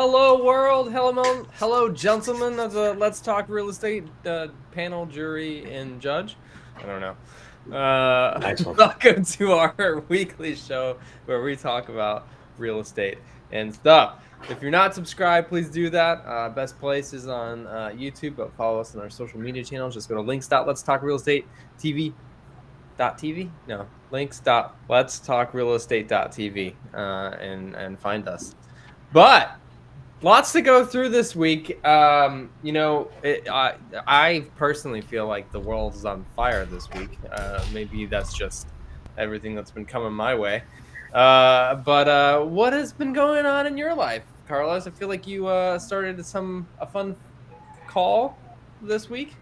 Hello, world. Hello, gentlemen of the Let's Talk Real Estate panel, jury, and judge. I don't know. Nice one. Welcome to our weekly show where we talk about real estate and stuff. If you're not subscribed, please do that. Best place is on YouTube, but follow us on our social media channels. Just go to links.letstalkrealestate.tv. No, links.letstalkrealestate.tv and find us. But lots to go through this week. I personally feel like the world is on fire this week. Maybe that's just everything that's been coming my way. But what has been going on in your life, Carlos? I feel like you started a fun call this week.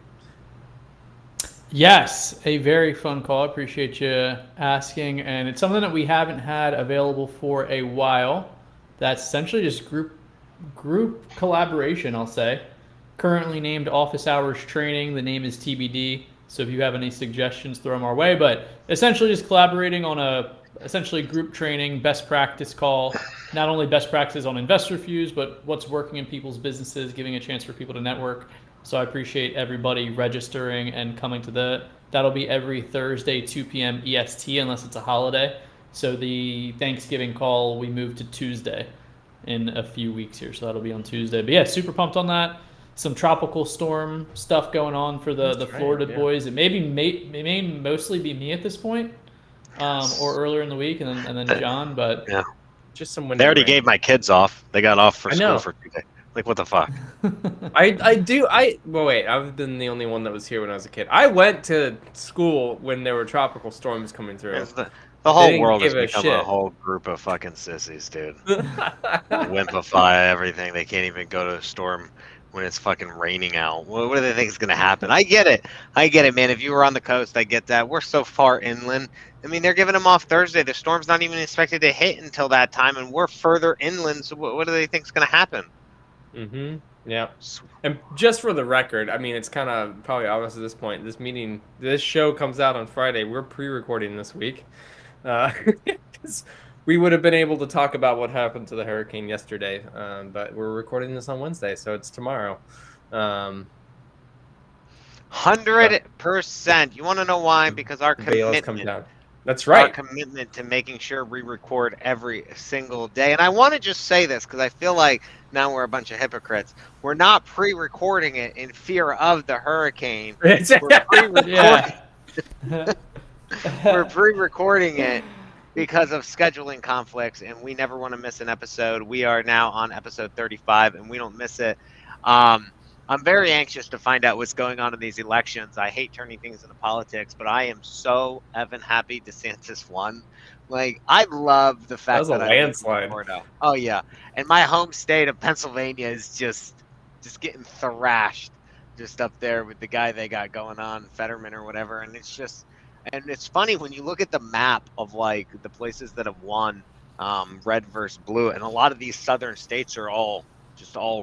Yes, a very fun call. I appreciate you asking. And it's something that we haven't had available for a while. That's essentially just group collaboration, I'll say. Currently named Office Hours Training. The name is TBD. So if you have any suggestions, throw them our way. But essentially just collaborating on essentially group training, best practice call. Not only best practices on investor views, but what's working in people's businesses, giving a chance for people to network. So I appreciate everybody registering and coming to that'll be every Thursday, 2 p.m. EST, unless it's a holiday. So the Thanksgiving call, we moved to Tuesday in a few weeks here. So that'll be on Tuesday. But yeah, super pumped on that. Some tropical storm stuff going on for the Florida boys. It may mostly be me at this point, or earlier in the week, and then John. But yeah, just some. They already gave my kids off. They got off for school for 2 days. Like, what the fuck? Well, wait, I've been the only one that was here when I was a kid. I went to school when there were tropical storms coming through. The whole world has become a whole group of fucking sissies, dude. Wimpify everything. They can't even go to a storm when it's fucking raining out. What do they think is going to happen? I get it, man. If you were on the coast, I get that. We're so far inland. I mean, they're giving them off Thursday. The storm's not even expected to hit until that time, and we're further inland, so what do they think is going to happen? Mm-hmm. Yeah. And just for the record, I mean, it's kind of probably obvious at this point. This show comes out on Friday. We're pre-recording this week. Because we would have been able to talk about what happened to the hurricane yesterday. But we're recording this on Wednesday, so it's tomorrow. 100%. You want to know why? Because our commitment. That's right. Our commitment to making sure we record every single day. And I want to just say this because I feel like now we're a bunch of hypocrites. We're not pre-recording it in fear of the hurricane. We're pre-recording it because of scheduling conflicts, and we never want to miss an episode. We are now on episode 35, and we don't miss it. I'm very anxious to find out what's going on in these elections. I hate turning things into politics, but I am so effing happy DeSantis won. Like, I love the fact that was a landslide. Oh yeah, and my home state of Pennsylvania is just getting thrashed, just up there with the guy they got going on, Fetterman or whatever. And it's funny when you look at the map of like the places that have won, red versus blue, and a lot of these southern states are all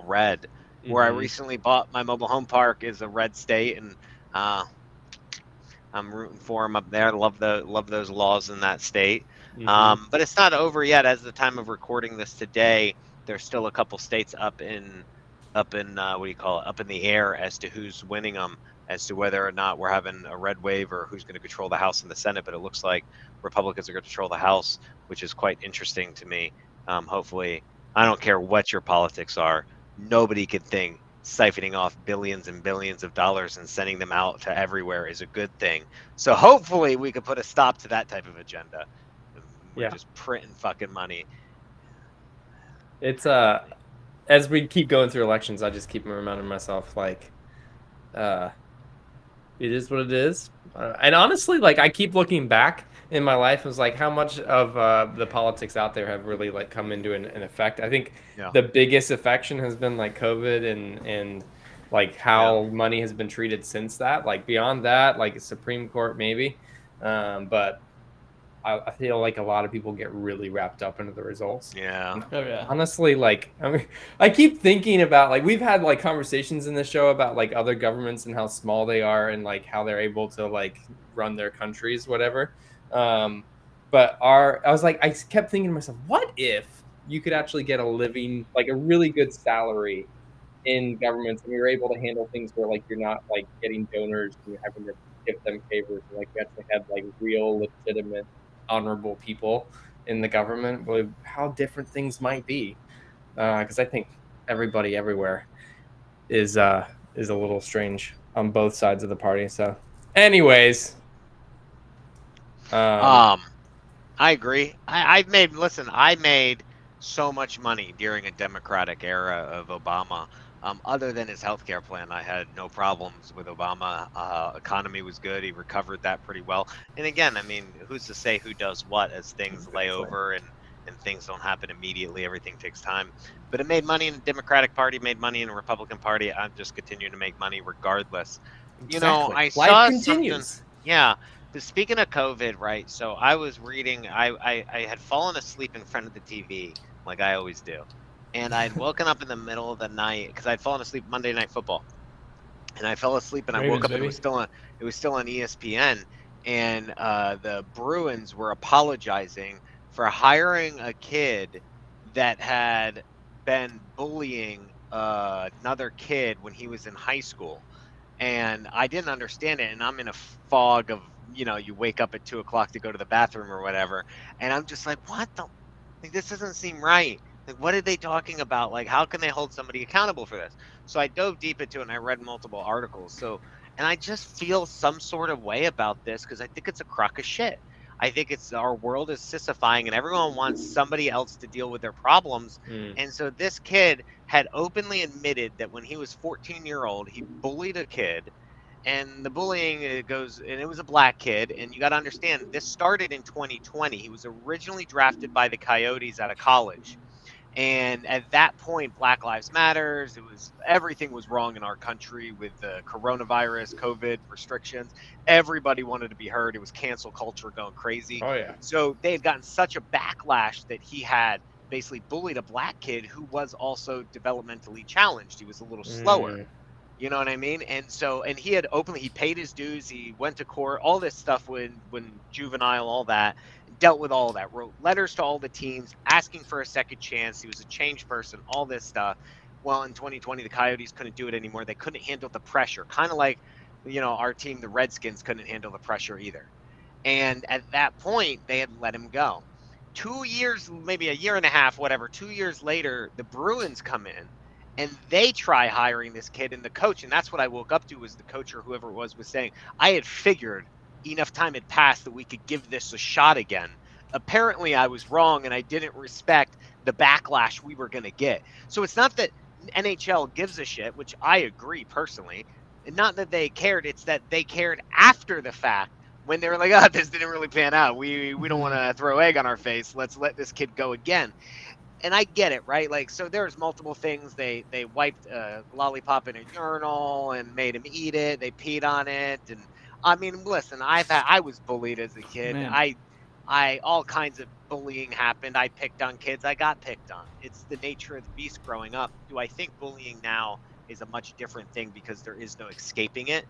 red. Where I recently bought my mobile home park is a red state, and I'm rooting for them up there. Love those laws in that state. But it's not over yet. As the time of recording this today, there's still a couple states up in what do you call it? Up in the air as to who's winning them, as to whether or not we're having a red wave or who's going to control the House and the Senate. But it looks like Republicans are going to control the House, which is quite interesting to me. Hopefully, I don't care what your politics are. Nobody could think siphoning off billions and billions of dollars and sending them out to everywhere is a good thing. So hopefully we could put a stop to that type of agenda. We're just printing fucking money. It's as we keep going through elections, I just keep reminding myself like it is what it is. And honestly, like I keep looking back in my life, was like how much of the politics out there have really like come into an effect. I think the biggest affection has been like COVID and like how money has been treated since that. Like beyond that, like Supreme Court maybe, but I feel like a lot of people get really wrapped up into the results. Honestly, like I keep thinking about like we've had like conversations in the show about like other governments and how small they are and like how they're able to like run their countries, whatever. But I was like, I kept thinking to myself, what if you could actually get a living, like a really good salary in governments, and you're able to handle things where like you're not like getting donors and you're having to give them favors, and like you actually have like real, legitimate, honorable people in the government. Well, how different things might be, because I think everybody everywhere is a little strange on both sides of the party. So, anyways, I agree. I made so much money during a Democratic era of Obama. Other than his healthcare plan, I had no problems with Obama. Economy was good. He recovered that pretty well. And again, I mean, who's to say who does what as things lay over and things don't happen immediately. Everything takes time. But it made money in the Democratic Party, made money in the Republican Party. I'm just continuing to make money regardless. You know, I life saw continues. something. Yeah. Speaking of COVID, right? So I was reading. I had fallen asleep in front of the TV, like I always do, and I'd woken up in the middle of the night because I'd fallen asleep Monday Night Football, and I fell asleep and I woke up and it was still on ESPN, and the Bruins were apologizing for hiring a kid that had been bullying another kid when he was in high school. And I didn't understand it, and I'm in a fog of, you wake up at 2:00 to go to the bathroom or whatever, and I'm just like, what the, like, this doesn't seem right. Like, what are they talking about? Like, how can they hold somebody accountable for this? So I dove deep into it and I read multiple articles. And I just feel some sort of way about this because I think it's a crock of shit. I think it's our world is sissifying and everyone wants somebody else to deal with their problems. And so this kid had openly admitted that when he was 14-year-old, he bullied a kid. And the bullying goes, and it was a black kid. And you got to understand, this started in 2020. He was originally drafted by the Coyotes out of college. And at that point, Black Lives Matters, everything was wrong in our country with the coronavirus, COVID restrictions. Everybody wanted to be heard. It was cancel culture going crazy. Oh yeah. So they had gotten such a backlash that he had basically bullied a black kid who was also developmentally challenged. He was a little slower. You know what I mean? And he had he paid his dues. He went to court, all this stuff when juvenile, all that, dealt with all that, wrote letters to all the teams asking for a second chance. He was a changed person, all this stuff. Well, in 2020, the Coyotes couldn't do it anymore. They couldn't handle the pressure, kind of like, our team, the Redskins, couldn't handle the pressure either. And at that point, they had let him go. 2 years, maybe a year and a half, whatever, 2 years later, the Bruins come in and they try hiring this kid, and the coach, and that's what I woke up to, was the coach or whoever it was saying, I had figured enough time had passed that we could give this a shot again. Apparently I was wrong and I didn't respect the backlash we were going to get. So it's not that NHL gives a shit, which I agree personally, and not that they cared, it's that they cared after the fact when they were like, oh, this didn't really pan out. We don't want to throw egg on our face. Let's let this kid go again. And I get it, right? Like, so there's multiple things. They wiped a lollipop in a urinal and made him eat it. They peed on it. And I mean, listen, I was bullied as a kid. Man. I all kinds of bullying happened. I picked on kids. I got picked on. It's the nature of the beast growing up. Do I think bullying now is a much different thing because there is no escaping it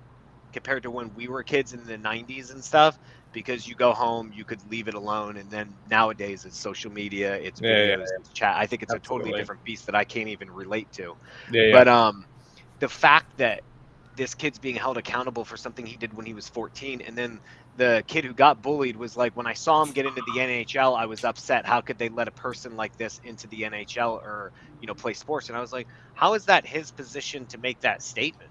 compared to when we were kids in the 90s and stuff? Because you go home, you could leave it alone, and then nowadays it's social media, it's videos, it's chat. I think it's a totally different beast that I can't even relate to. But the fact that this kid's being held accountable for something he did when he was 14, and then the kid who got bullied was like, when I saw him get into the NHL, I was upset. How could they let a person like this into the NHL or play sports? And I was like, how is that his position to make that statement?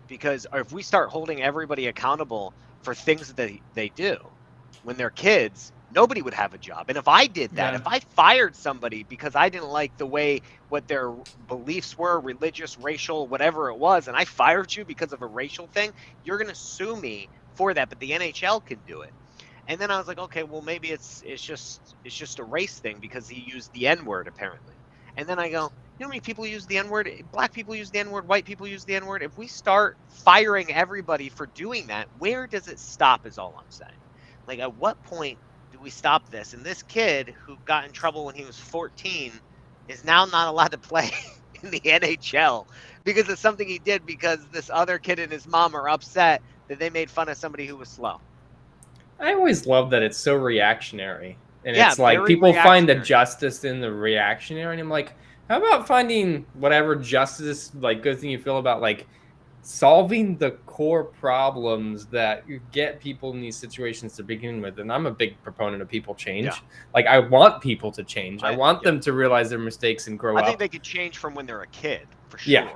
Because if we start holding everybody accountable for things that they do when they're kids, nobody would have a job. And if I did that, if I fired somebody because I didn't like the way what their beliefs were, religious, racial, whatever it was, and I fired you because of a racial thing, you're going to sue me for that. But the NHL can do it. And then I was like, okay, well, maybe it's just a race thing because he used the N-word apparently. And then I go, you know how many people use the N-word? Black people use the N-word. White people use the N-word. If we start firing everybody for doing that, where does it stop is all I'm saying. Like, at what point do we stop this? And this kid who got in trouble when he was 14 is now not allowed to play in the NHL because of something he did because this other kid and his mom are upset that they made fun of somebody who was slow. I always love that it's so reactionary. And Yeah, it's like very people find the reactionary. justice in the reactionary, and I'm like, how about finding whatever justice, like good thing you feel about like solving the core problems that you get people in these situations to begin with. And I'm a big proponent of people change. Yeah. Like I want people to change. I want yeah. them to realize their mistakes and grow I up. think they could change from when they're a kid, for sure. Yeah.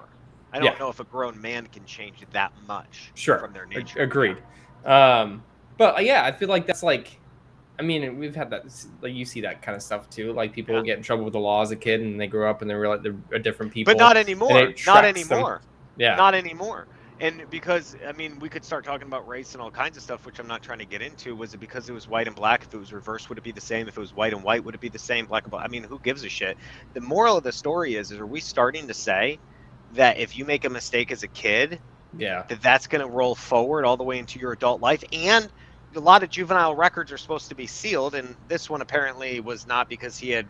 I don't Yeah. know if a grown man can change that much Sure. from their nature. Agreed. But yeah, I feel like that's like, I mean, we've had that, like you see that kind of stuff too. Like people get in trouble with the law as a kid and they grow up and they realize they're different people. But not anymore. Not anymore. Yeah. Not anymore. And because, I mean, we could start talking about race and all kinds of stuff, which I'm not trying to get into. Was it because it was white and black? If it was reversed, would it be the same? If it was white and white, would it be the same? Black and black? I mean, who gives a shit? The moral of the story is are we starting to say that if you make a mistake as a kid, that's going to roll forward all the way into your adult life? And a lot of juvenile records are supposed to be sealed, and this one apparently was not, because he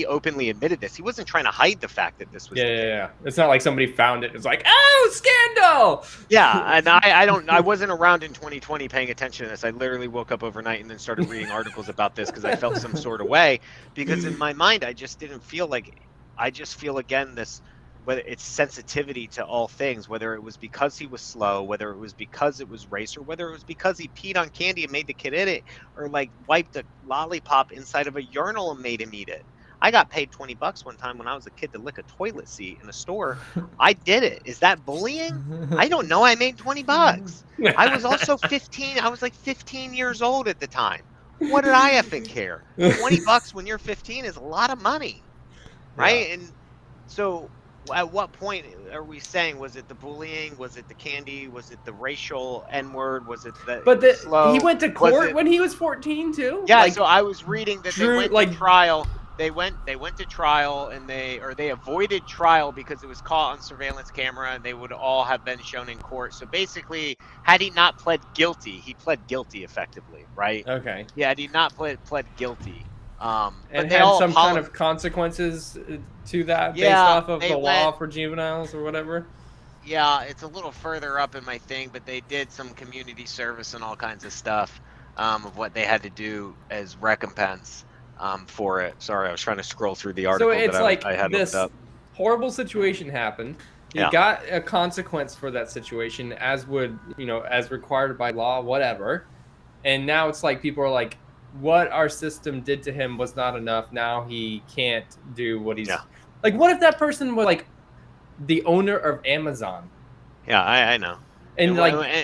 openly admitted this. He wasn't trying to hide the fact that this was yeah. It's not like somebody found it. It's like, oh, scandal. Yeah, and I wasn't around in 2020 paying attention to this. I literally woke up overnight and then started reading articles about this because I felt some sort of way, because in my mind I just didn't feel like, I just feel again this, whether it's sensitivity to all things, whether it was because he was slow, whether it was because it was race, or whether it was because he peed on candy and made the kid eat it, or like wiped a lollipop inside of a urinal and made him eat it. I got paid $20 one time when I was a kid to lick a toilet seat in a store. I did it. Is that bullying? I don't know. I made $20. I was also 15. I was like 15 years old at the time. What did I effing care? $20 when you're 15 is a lot of money, right? Yeah. And so at what point are we saying, was it the bullying? Was it the candy? Was it the racial N-word? Was it the slow? He went to court when he was 14 too? Yeah, like, so I was reading that they went to trial. They went to trial, and they avoided trial because it was caught on surveillance camera, and they would all have been shown in court. So basically, had he not pled guilty, he pled guilty effectively, right? Okay. Yeah, had he not pled guilty. And had some kind of consequences to that based off of the law for juveniles or whatever? Yeah, it's a little further up in my thing, but they did some community service and all kinds of stuff of what they had to do as recompense for it. Sorry, I was trying to scroll through the article. So it's that like I had this looked up. Horrible situation happened. He got a consequence for that situation, as required by law, whatever. And now it's like people are like, what our system did to him was not enough. Now he can't do what he's like. What if that person was like the owner of Amazon? Yeah, I know. And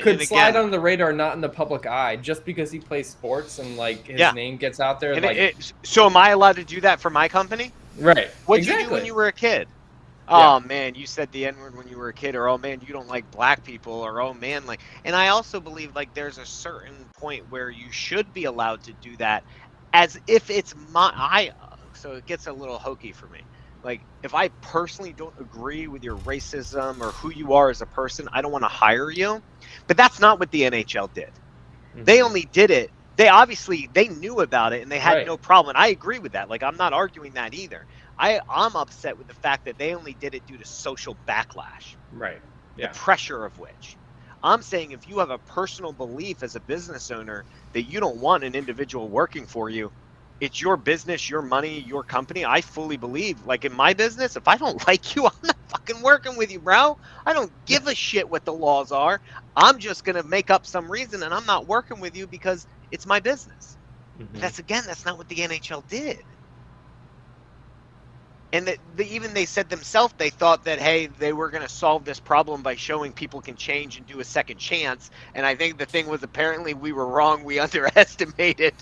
could slide under the radar, not in the public eye, just because he plays sports and like his name gets out there. And so am I allowed to do that for my company? Right. What did you do when you were a kid? Oh man, you said the N-word when you were a kid, or oh man, you don't like black people, or oh man, like. And I also believe like there's a certain point where you should be allowed to do that, as if it's so it gets a little hokey for me. Like if I personally don't agree with your racism or who you are as a person, I don't want to hire you. But that's not what the NHL did. Mm-hmm. They only did it. They knew about it and they had no problem. And I agree with that. Like I'm not arguing that either. I'm upset with the fact that they only did it due to social backlash. Right. Yeah. The pressure of which. I'm saying if you have a personal belief as a business owner that you don't want an individual working for you, it's your business, your money, your company. I fully believe, like in my business, if I don't like you, I'm not fucking working with you, bro. I don't give a shit what the laws are. I'm just going to make up some reason and I'm not working with you because it's my business. Mm-hmm. That's not what the NHL did. And even they said themselves, they thought that, hey, they were going to solve this problem by showing people can change and do a second chance. And I think the thing was, apparently we were wrong. We underestimated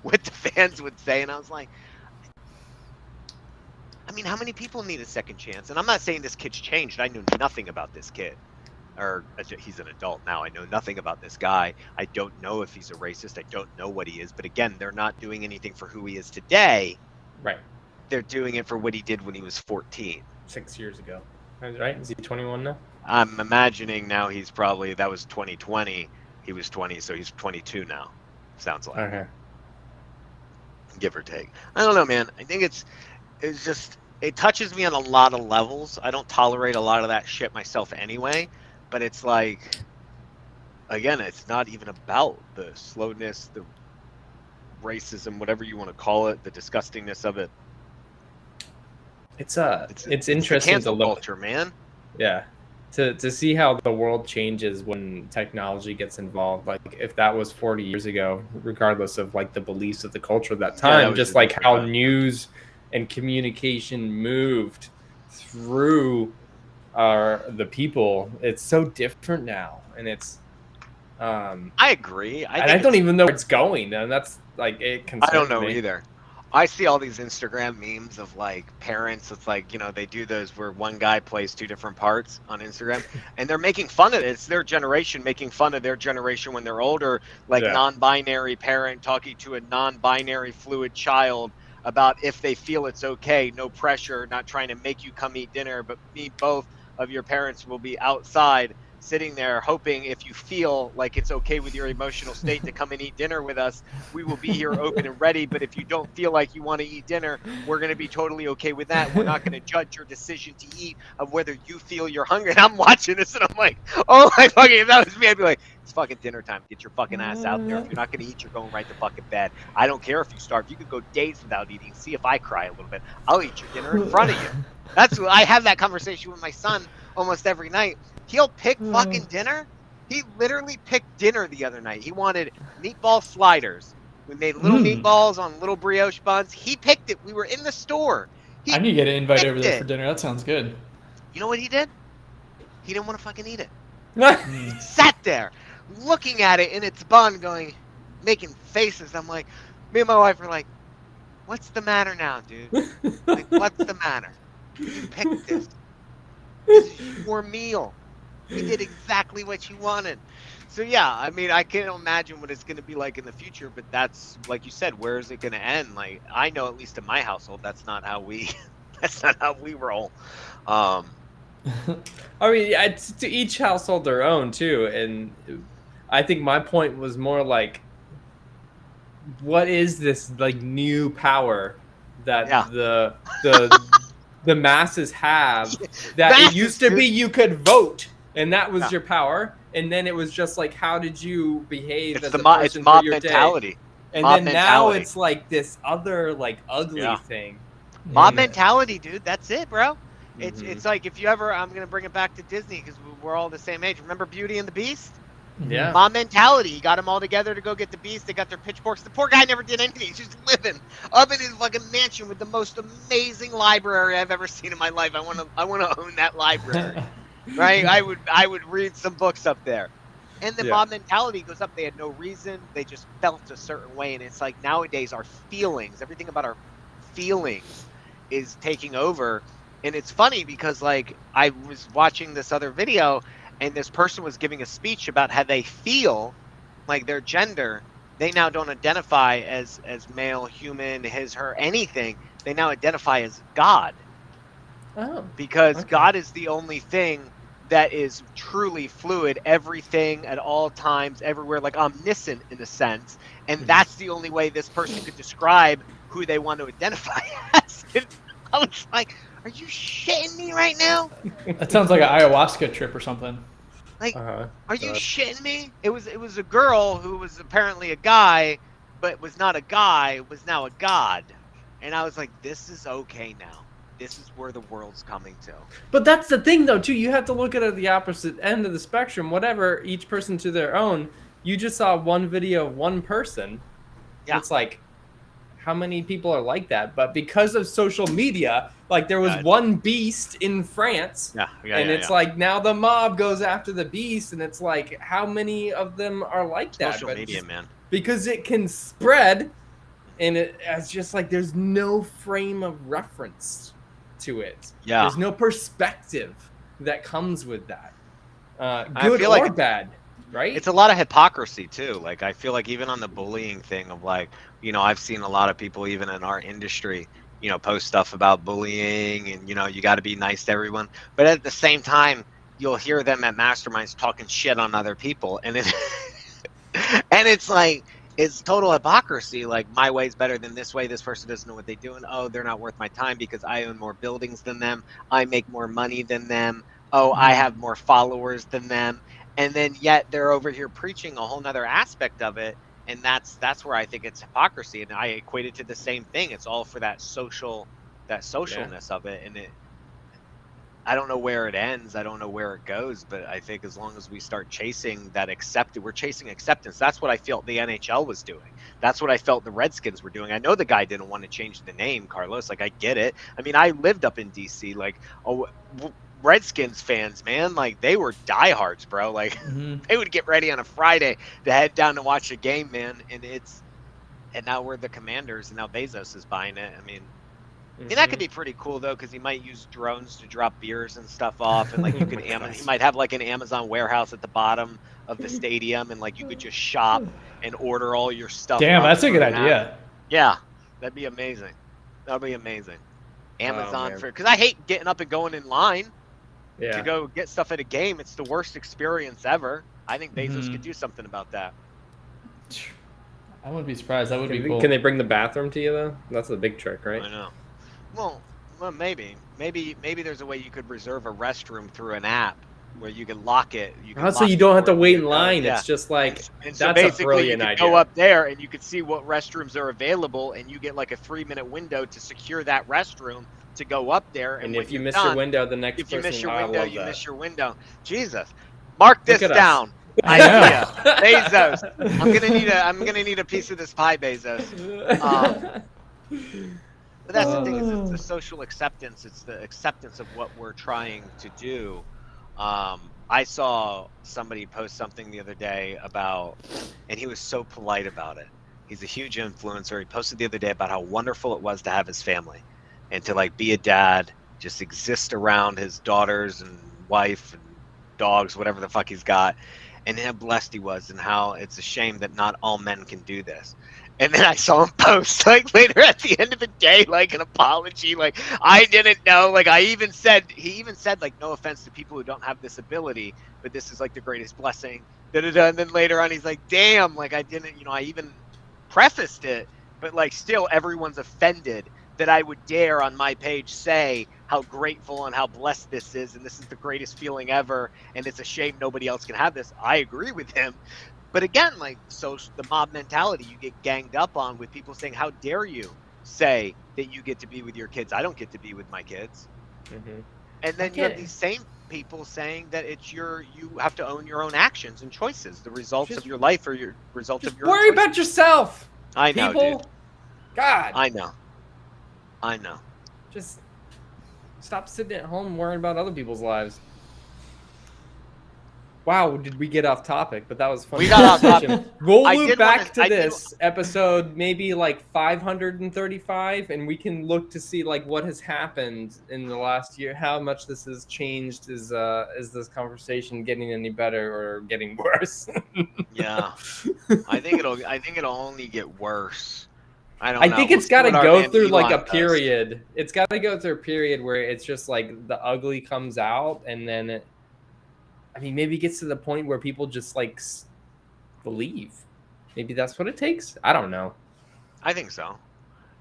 what the fans would say. And I was like, I mean, how many people need a second chance? And I'm not saying this kid's changed. I knew nothing about this kid. Or he's an adult now. I know nothing about this guy. I don't know if he's a racist. I don't know what he is. But again, they're not doing anything for who he is today. Right. They're doing it for what he did when he was 14. 6 years ago. Right? Is he 21 now? I'm imagining now he's probably, that was 2020. He was 20, so he's 22 now. Sounds like. Okay. Give or take. I don't know, man. I think it's just, it touches me on a lot of levels. I don't tolerate a lot of that shit myself anyway. But it's like, again, it's not even about the slowness, the racism, whatever you want to call it, the disgustingness of it. It's the interesting to cancel look. culture, man. Yeah, to see how the world changes when technology gets involved. Like if that was 40 years ago, regardless of like the beliefs of the culture at that that time, was just just like different, how right? news and communication moved through the people, it's so different now, and it's I agree. I and think I don't it's, even know where it's going, and that's like it I don't concerns know me. either. I see all these Instagram memes of like parents. It's like, they do those where one guy plays two different parts on Instagram, and they're making fun of it. It's their generation making fun of their generation when they're older, like Yeah. non-binary parent talking to a non-binary fluid child about if they feel it's okay, no pressure, not trying to make you come eat dinner, but me, both of your parents will be outside sitting there hoping if you feel like it's okay with your emotional state to come and eat dinner with us, we will be here open and ready. But if you don't feel like you want to eat dinner, we're going to be totally okay with that. We're not going to judge your decision to eat of whether you feel you're hungry. And I'm watching this and I'm like, oh my fucking, if that was me, I'd be like, it's fucking dinner time. Get your fucking ass out there. If you're not going to eat, you're going right to fucking bed. I don't care if you starve. You could go days without eating. See if I cry a little bit. I'll eat your dinner in front of you. That's what I have that conversation with my son almost every night. He'll pick fucking dinner. He literally picked dinner the other night. He wanted meatball sliders. We made little meatballs on little brioche buns. He picked it. We were in the store. I need to get an invite picked over there for it. dinner. That sounds good. You know what he did? He didn't want to fucking eat it. He sat there looking at it in its bun going, making faces. I'm like, me and my wife were like, what's the matter now, dude? Like, what's the matter? You picked this. This is your meal. You did exactly what you wanted. So yeah, I mean, I can't imagine what it's going to be like in the future, but that's, like you said, where is it going to end? Like, I know, at least in my household, that's not how we roll. I mean, it's to each household their own too, and I think my point was more like, what is this like new power that the masses have? That Masses, it used to dude. be you could vote, and that was Yeah. your power, and then it was just like, how did you behave It's as the a it's person mob for your day? mentality. And Mob then now mentality. it's like this other like ugly Yeah. thing. Mob And- mentality, dude. That's it, bro. Mhm. It's like if you ever, I'm gonna bring it back to Disney because we're all the same age. Remember Beauty and the Beast? Yeah. Mob mentality. He got them all together to go get the Beast. They got their pitchforks. The poor guy never did anything. He's just living up in his fucking mansion with the most amazing library I've ever seen in my life. I wanna own that library, right? I would read some books up there. And the Yeah. mob mentality goes up. They had no reason. They just felt a certain way. And it's like nowadays our feelings, everything about our feelings is taking over. And it's funny because like I was watching this other video and this person was giving a speech about how they feel, like their gender. They now don't identify as male, human, his, her, anything. They now identify as God, Oh. because Okay. God is the only thing that is truly fluid, everything at all times, everywhere, like omniscient in a sense. And Mhm. that's the only way this person could describe who they want to identify as. And I was like, are you shitting me right now? That sounds like an ayahuasca trip or something. Like, Uh-huh. are you shitting me? It was a girl who was apparently a guy, but was not a guy, was now a god. And I was like, this is okay now. This is where the world's coming to. But that's the thing, though, too. You have to look at it at the opposite end of the spectrum. Whatever, each person to their own. You just saw one video of one person. Yeah. It's like, how many people are like that? But because of social media, like there was Yeah. one beast in France, Yeah, and it's like now the mob goes after the beast, and it's like, how many of them are like that? social But media, just man. because it can spread, and it's just like there's no frame of reference to it. Yeah. There's no perspective that comes with that. I Good feel or like bad, right? It's a lot of hypocrisy too. Like I feel like even on the bullying thing of like, I've seen a lot of people even in our industry, post stuff about bullying and you got to be nice to everyone. But at the same time, you'll hear them at masterminds talking shit on other people, and it's like it's total hypocrisy. Like my way's better than this way. This person doesn't know what they're doing. Oh, they're not worth my time because I own more buildings than them. I make more money than them. Oh, I have more followers than them. And then yet they're over here preaching a whole nother aspect of it. And that's where I think it's hypocrisy, and I equate it to the same thing. It's all for that socialness of it, and I don't know where it ends. I don't know where it goes, but I think as long as we start chasing that we're chasing acceptance. That's what I felt the NHL was doing. That's what I felt the Redskins were doing. I know the guy didn't want to change the name, Carlos. Like, I get it. I mean, I lived up in DC. Like, Redskins fans, man, like, they were diehards, bro. Like, they would get ready on a Friday to head down to watch a game, man. And now we're the Commanders, and now Bezos is buying it. I mean, that could be pretty cool though, because he might use drones to drop beers and stuff off, and like you could he might have like an Amazon warehouse at the bottom of the stadium, and like you could just shop and order all your stuff. Damn, that's a good idea. Yeah, that'd be amazing. That'd be amazing. Amazon because I hate getting up and going in line to go get stuff at a game. It's the worst experience ever. I think Bezos could do something about that. I wouldn't be surprised. That would be cool. Can they bring the bathroom to you though? That's the big trick, right? I know. Well, maybe there's a way you could reserve a restroom through an app where you can lock it. So you don't have to wait in line. It's just like and so that's a brilliant idea. Go up there and you can see what restrooms are available, and you get like a 3-minute window to secure that restroom to go up there. And if you miss your window, the next person. If you miss your window, you miss your window. Jesus, mark this down. I Idea, Bezos. I'm gonna need a piece of this pie, Bezos. But that's the thing, is it's the social acceptance. It's the acceptance of what we're trying to do. I saw somebody post something the other day about, and he was so polite about it. He's a huge influencer. He posted the other day about how wonderful it was to have his family and to like be a dad, just exist around his daughters and wife and dogs, whatever the fuck he's got, and how blessed he was, and how it's a shame that not all men can do this. And then I saw him post like later at the end of the day, like an apology, like I didn't know, like he even said like, no offense to people who don't have this ability, but this is like the greatest blessing. And then later on he's like, damn, like I didn't, I even prefaced it, but like still everyone's offended that I would dare on my page say how grateful and how blessed this is, and this is the greatest feeling ever, and it's a shame nobody else can have this. I agree with him. But again, like, so the mob mentality, you get ganged up on with people saying, how dare you say that you get to be with your kids? I don't get to be with my kids. And then you have these same people saying that it's you have to own your own actions and choices. The results of your life are your results of your worry choices. about yourself. I know, people. Dude. God. I know. Just stop sitting at home worrying about other people's lives. Wow, did we get off topic? But that was fun. We got off topic. We'll loop back to this episode, maybe like 535, and we can look to see like what has happened in the last year, how much this has changed. Is this conversation getting any better or getting worse? Yeah, I think it'll only get worse. I don't know. I think it's got to go through like a does. period. It's got to go through a period where it's just like the ugly comes out, and then maybe it gets to the point where people just like believe. Maybe that's what it takes. I don't know. I think so.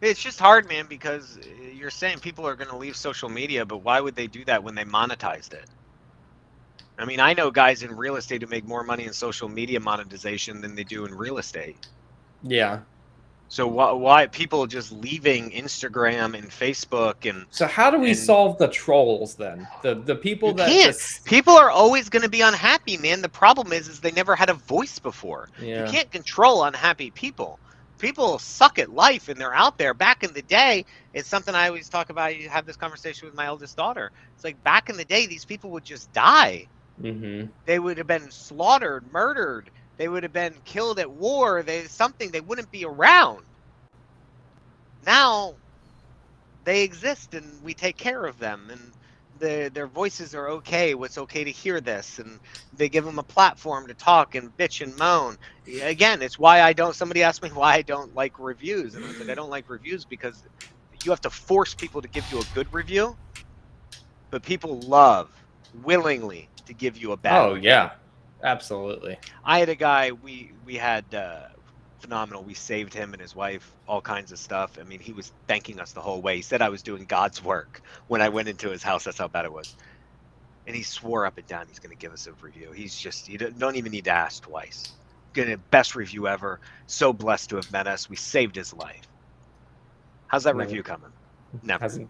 It's just hard, man, because you're saying people are going to leave social media, but why would they do that when they monetized it? I mean, I know guys in real estate who make more money in social media monetization than they do in real estate. Yeah. So why people just leaving Instagram and Facebook and so how do we solve the trolls then? The people that people are always going to be unhappy, man. The problem is they never had a voice before. Yeah. You can't control unhappy people. People suck at life and they're out there. Back in the day, it's something I always talk about. You have this conversation with my eldest daughter. It's like back in the day, these people would just die. Mm-hmm. They would have been slaughtered, murdered. They would have been killed at war. They wouldn't be around. Now they exist and we take care of them, and their voices are okay. It's okay to hear this, and they give them a platform to talk and bitch and moan. Again, it's why somebody asked me why I don't like reviews, and I said I don't like reviews because you have to force people to give you a good review, but people love willingly to give you a bad review. Yeah. Absolutely. I had a guy, we had phenomenal. We saved him and his wife, all kinds of stuff. I mean, he was thanking us the whole way. He said I was doing God's work when I went into his house. That's how bad it was. And he swore up and down he's going to give us a review. You don't even need to ask twice. best review ever. So blessed to have met us. We saved his life. How's that Never. review coming? Never. Hasn't.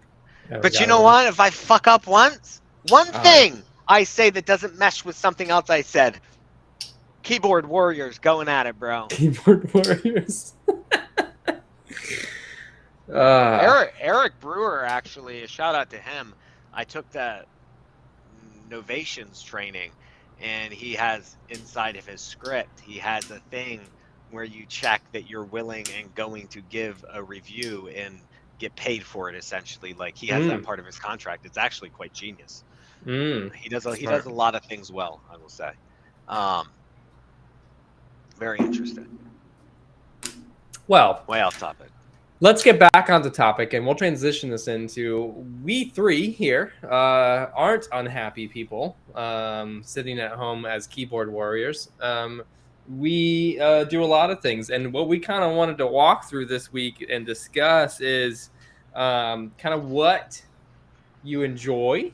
Never But got you know it. what? If I fuck up once, one All right. thing I say that doesn't mesh with something else I said. Keyboard warriors going at it, bro. Keyboard warriors. uh, Eric Brewer, actually, a shout out to him. I took that Novations training, and he has inside of his script, he has a thing where you check that you're willing and going to give a review and get paid for it, essentially. Like, he has that part of his contract. It's actually quite genius. He does a lot of things well, I will say. Very interesting. Well, way off topic. Let's get back on the topic, and we'll transition this into we three here aren't unhappy people sitting at home as keyboard warriors. We do a lot of things, and what we kind of wanted to walk through this week and discuss is kind of what you enjoy,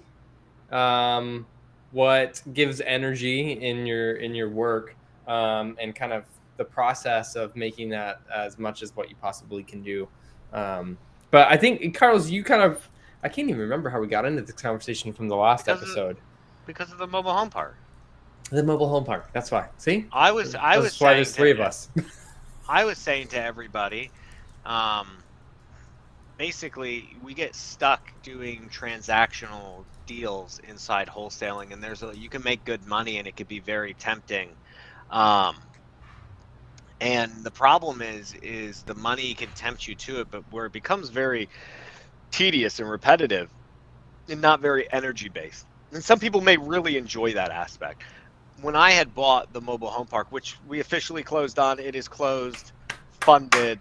what gives energy in your work, and kind of the process of making that as much as what you possibly can do. But I think, Carlos, you kind of, I can't even remember how we got into this conversation from the last episode. Because of the mobile home park. The mobile home park. That's why. See? I was why there's three of us. I was saying to everybody, basically, we get stuck doing transactional deals inside wholesaling, and you can make good money, and it could be very tempting. And the problem is the money can tempt you to it, but where it becomes very tedious and repetitive and not very energy based. And some people may really enjoy that aspect. When I had bought the mobile home park, which we officially closed on, it is closed, funded,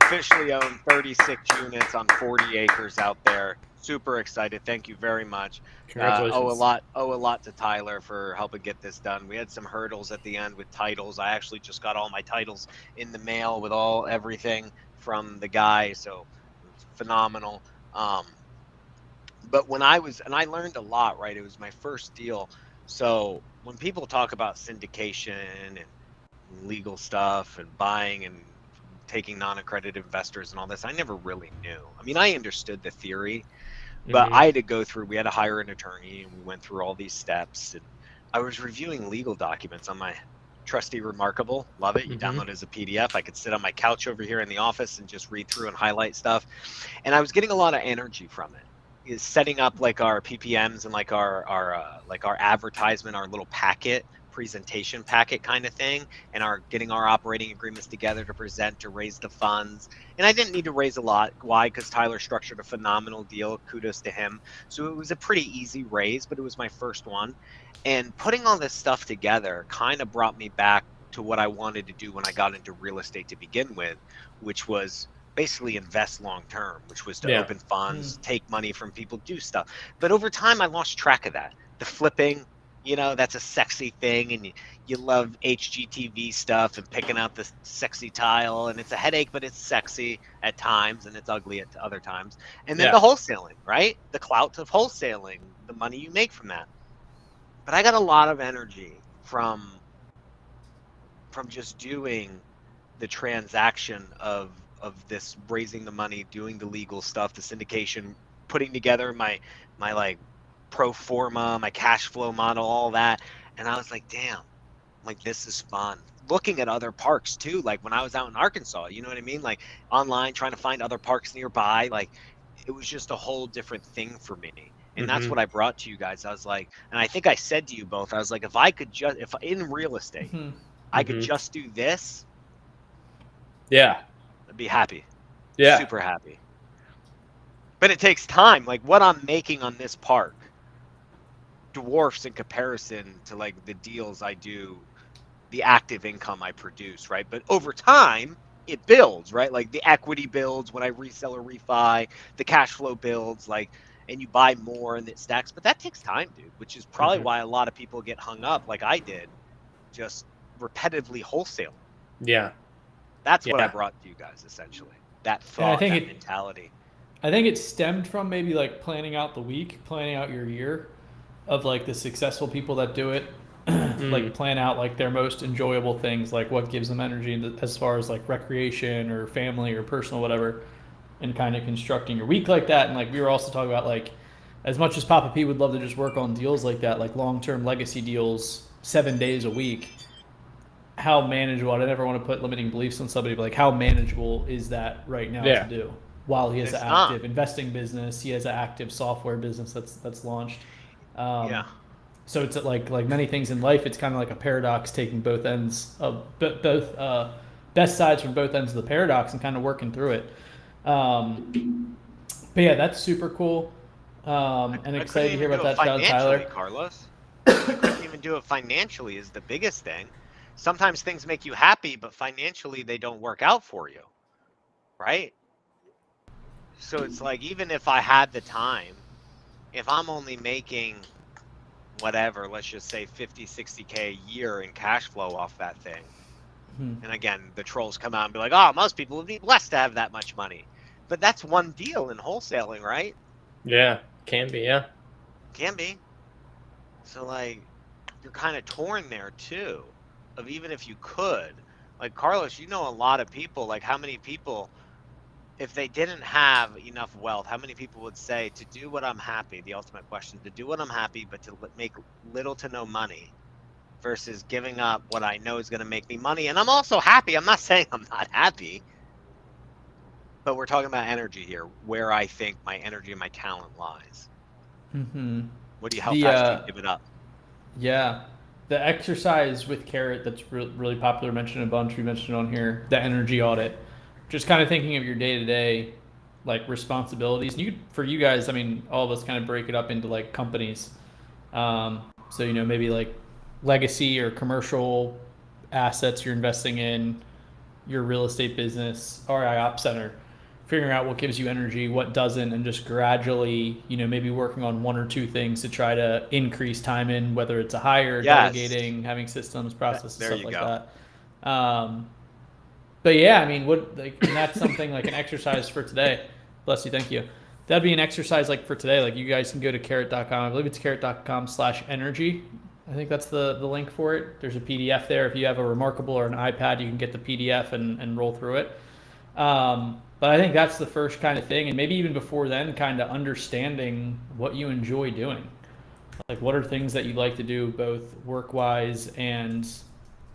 officially own 36 units on 40 acres out there. Super excited. Thank you very much. Congratulations. Owe a lot to Tyler for helping get this done. We had some hurdles at the end with titles. I actually just got all my titles in the mail with everything from the guy, so it was phenomenal. But when I learned a lot, right? It was my first deal. So when people talk about syndication and legal stuff and buying and taking non-accredited investors and all this, I never really knew. I mean, I understood the theory, but I had to go through, we had to hire an attorney, and we went through all these steps, and I was reviewing legal documents on my trusty Remarkable. Love it. You download it as a PDF. I could sit on my couch over here in the office and just read through and highlight stuff. And I was getting a lot of energy from it. Is setting up like our PPMs and like our advertisement, our little packet, presentation packet kind of thing, and getting our operating agreements together to present to raise the funds. And I didn't need to raise a lot. Why? Because Tyler structured a phenomenal deal. Kudos to him. So it was a pretty easy raise, but it was my first one. And putting all this stuff together kind of brought me back to what I wanted to do when I got into real estate to begin with, which was basically invest long term, which was to open funds, take money from people, do stuff. But over time, I lost track of that. The flipping, that's a sexy thing, and you love HGTV stuff and picking out the sexy tile, and it's a headache, but it's sexy at times, and it's ugly at other times. And then the wholesaling, right? The clout of wholesaling, the money you make from that. But I got a lot of energy from just doing the transaction of this, raising the money, doing the legal stuff, the syndication, putting together my like pro forma, my cash flow model, all that. And I was like, damn, like, this is fun. Looking at other parks too, like when I was out in Arkansas, you know what I mean? Like online, trying to find other parks nearby. Like, it was just a whole different thing for me. And that's what I brought to you guys. I was like, and I think I said to you both, I was like, if in real estate, I could just do this. Yeah. I'd be happy. Yeah. Super happy. But it takes time. Like, what I'm making on this park dwarfs in comparison to like the deals I do, the active income I produce, right? But over time, it builds, right? Like the equity builds when I resell or refi, the cash flow builds, like, and you buy more and it stacks. But that takes time, dude, which is probably why a lot of people get hung up, like I did, just repetitively wholesaling. Yeah. That's what I brought to you guys, essentially. That thought, that mentality. I think it stemmed from maybe like planning out the week, planning out your year, of like the successful people that do it like plan out like their most enjoyable things, like what gives them energy as far as like recreation or family or personal whatever, and kind of constructing your week like that. And like we were also talking about, like as much as Papa P would love to just work on deals like that, like long-term legacy deals 7 days a week, how manageable, I never want to put limiting beliefs on somebody, but like how manageable is that right now to do while he has It's an active investing business, he has an active software business that's launched. Yeah. So it's like many things in life, it's kind of like a paradox, taking both ends of both best sides from both ends of the paradox and kind of working through it. But yeah, that's super cool. And excited to hear about that, John Tyler. Carlos, I couldn't even do it financially is the biggest thing. Sometimes things make you happy, but financially they don't work out for you, right? So it's like, even if I had the time, if I'm only making whatever, let's just say 50, 60K a year in cash flow off that thing. And again, the trolls come out and be like, oh, most people would be blessed to have that much money. But that's one deal in wholesaling, right? Yeah, can be, yeah. Can be. So, like, you're kind of torn there, too, of even if you could. Like, Carlos, you know a lot of people, like how many people, if they didn't have enough wealth, how many people would say, to do what I'm happy, the ultimate question, to do what I'm happy, but to make little to no money, versus giving up what I know is going to make me money. And I'm also happy. I'm not saying I'm not happy. But we're talking about energy here, where I think my energy and my talent lies. What do you, how fast do you give it up? Yeah. The exercise with Carrot that's really popular, mentioned a bunch, we mentioned on here, the energy audit. Just kind of thinking of your day-to-day like responsibilities. And for you guys, I mean, all of us kind of break it up into like companies. So, you know, maybe like legacy or commercial assets you're investing in, your real estate business, RI Ops Center, figuring out what gives you energy, what doesn't, and just gradually, you know, maybe working on one or two things to try to increase time in, whether it's a hire, delegating, having systems, processes, stuff like that. But yeah, I mean, and that's something like an exercise for today. Bless you, thank you. That'd be an exercise like for today. Like you guys can go to carrot.com. I believe it's carrot.com/energy. I think that's the link for it. There's a PDF there. If you have a Remarkable or an iPad, you can get the PDF and roll through it. But I think that's the first kind of thing. And maybe even before then, kind of understanding what you enjoy doing. Like what are things that you like to do both work-wise and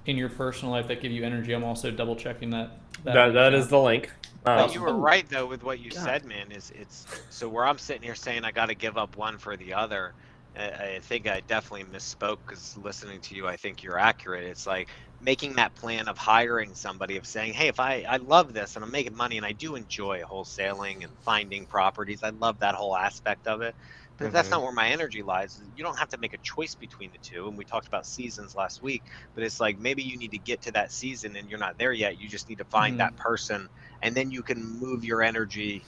in your personal life that give you energy. I'm also double checking that. That is the link. But you were right though with what you said, man. It's so where I'm sitting here saying I got to give up one for the other. I think I definitely misspoke, because listening to you, I think you're accurate. It's like making that plan of hiring somebody, of saying, hey, if I love this and I'm making money and I do enjoy wholesaling and finding properties, I love that whole aspect of it. But if that's not where my energy lies, you don't have to make a choice between the two. And we talked about seasons last week, but it's like maybe you need to get to that season and you're not there yet. You just need to find that person, and then you can move your energy,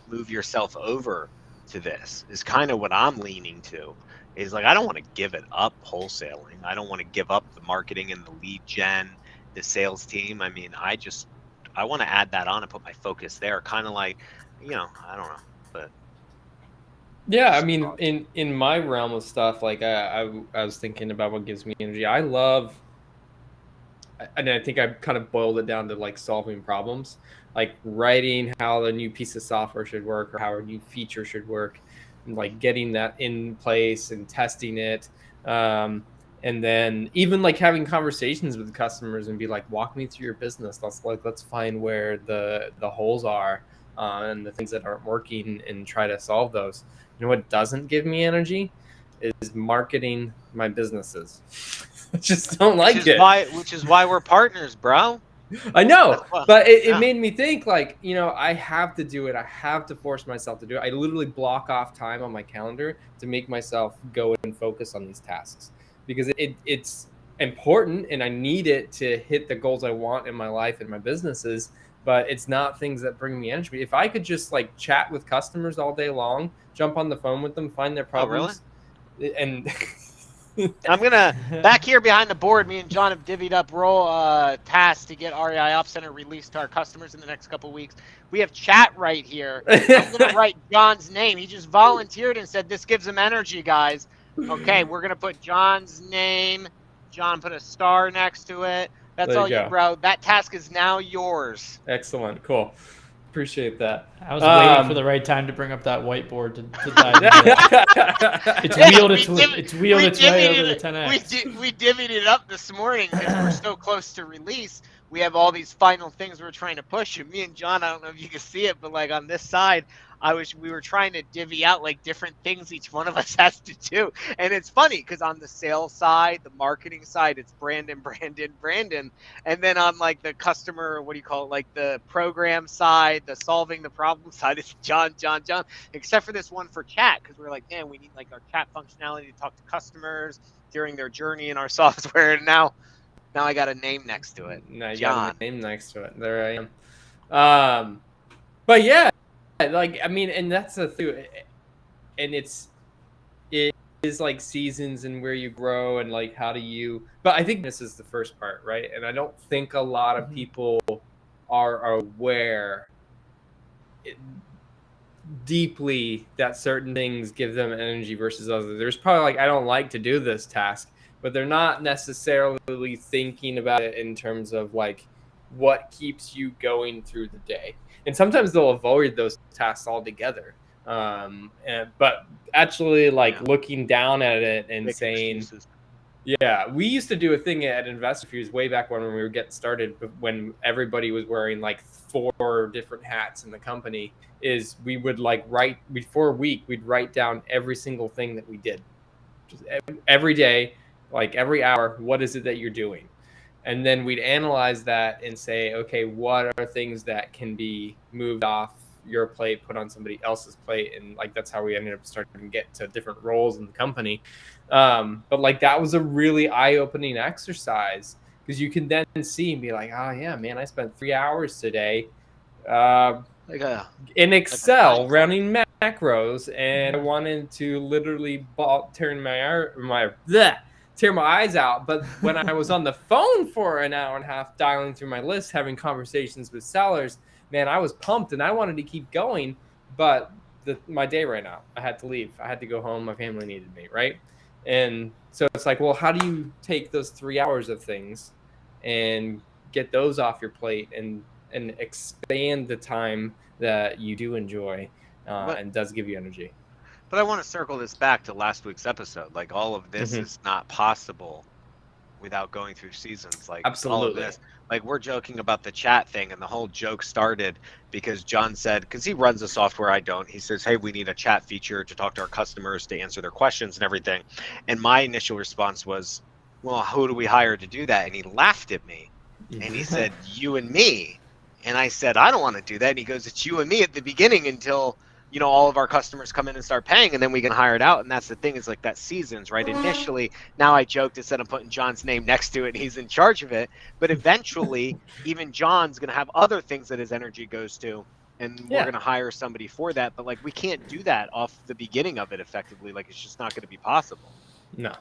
move yourself over to this, is kind of what I'm leaning to. Is like, I don't want to give it up wholesaling. I don't want to give up the marketing and the lead gen, the sales team. I mean, I want to add that on and put my focus there. Kind of like, I don't know, but. Yeah, I mean, in my realm of stuff, like I was thinking about what gives me energy. I love, and I think I kind of boiled it down to like solving problems, like writing how the new piece of software should work or how a new feature should work, and like getting that in place and testing it. And then even like having conversations with customers and be like, walk me through your business. Let's find where the holes are and the things that aren't working and try to solve those. You know what doesn't give me energy is marketing my businesses. I just don't like it. Which is why we're partners, bro. I know, but it made me think, like, I have to do it. I have to force myself to do it. I literally block off time on my calendar to make myself go and focus on these tasks, because it's important and I need it to hit the goals I want in my life and my businesses, but it's not things that bring me energy. If I could just like chat with customers all day long, jump on the phone with them, find their problems. Oh, really? And I'm gonna back here behind the board. Me and John have divvied up role tasks to get REI Ops Center released to our customers in the next couple of weeks. We have chat right here. I'm gonna write John's name. He just volunteered and said this gives him energy, guys. Okay, we're gonna put John's name John put a star next to it. That's There you all you, go. bro. That task is now yours. Excellent. Cool. Appreciate that. I was waiting for the right time to bring up that whiteboard to dive into that. It's wheeled its way over the 10X. We divvied it up this morning because we're so close to release. We have all these final things we're trying to push. And me and John, I don't know if you can see it, but like on this side, we were trying to divvy out like different things each one of us has to do. And it's funny because on the sales side, the marketing side, it's Brandon. And then on like the customer, what do you call it? Like the program side, the solving the problem side, it's John. Except for this one for chat, because we're like, man, we need like our chat functionality to talk to customers during their journey in our software. And now I got a name next to it. Now you John. got a name next to it. There I am. But yeah, like, I mean, and that's the thing. And it is like seasons and where you grow and like how do you. But I think this is the first part, right? And I don't think a lot of people are aware deeply that certain things give them energy versus others. There's probably like, I don't like to do this task, but they're not necessarily thinking about it in terms of like what keeps you going through the day. And sometimes they'll avoid those tasks altogether. But actually like looking down at it and Make saying, excuses. yeah, we used to do a thing at InvestorFuse way back when we were getting started, when everybody was wearing like 4 different hats in the company, is we would like for a week, we'd write down every single thing that we did. Just every day, like every hour, what is it that you're doing? And then we'd analyze that and say, okay, what are things that can be moved off your plate, put on somebody else's plate? And like, that's how we ended up starting to get to different roles in the company. But like, that was a really eye-opening exercise, because you can then see and be like, oh yeah, man, I spent 3 hours today in Excel running macros, and I wanted to literally tear my eyes out. But when I was on the phone for an hour and a half, dialing through my list, having conversations with sellers, man, I was pumped and I wanted to keep going. But my day ran out. I had to leave. I had to go home. My family needed me, right? And so it's like, well, how do you take those 3 hours of things and get those off your plate and expand the time that you do enjoy and does give you energy? But I want to circle this back to last week's episode. Like, all of this is not possible without going through seasons. Like, absolutely. All of this, like, we're joking about the chat thing, and the whole joke started because John said, because he runs the software, I don't. He says, hey, we need a chat feature to talk to our customers, to answer their questions and everything. And my initial response was, well, who do we hire to do that? And he laughed at me, and he said, you and me. And I said, I don't want to do that. And he goes, it's you and me at the beginning until, you know, all of our customers come in and start paying, and then we can hire it out. And that's the thing, is like that seasons, right? Initially, now I joked instead of putting John's name next to it, and he's in charge of it. But eventually, even John's going to have other things that his energy goes to, and we're going to hire somebody for that. But like, we can't do that off the beginning of it effectively. Like, it's just not going to be possible. No.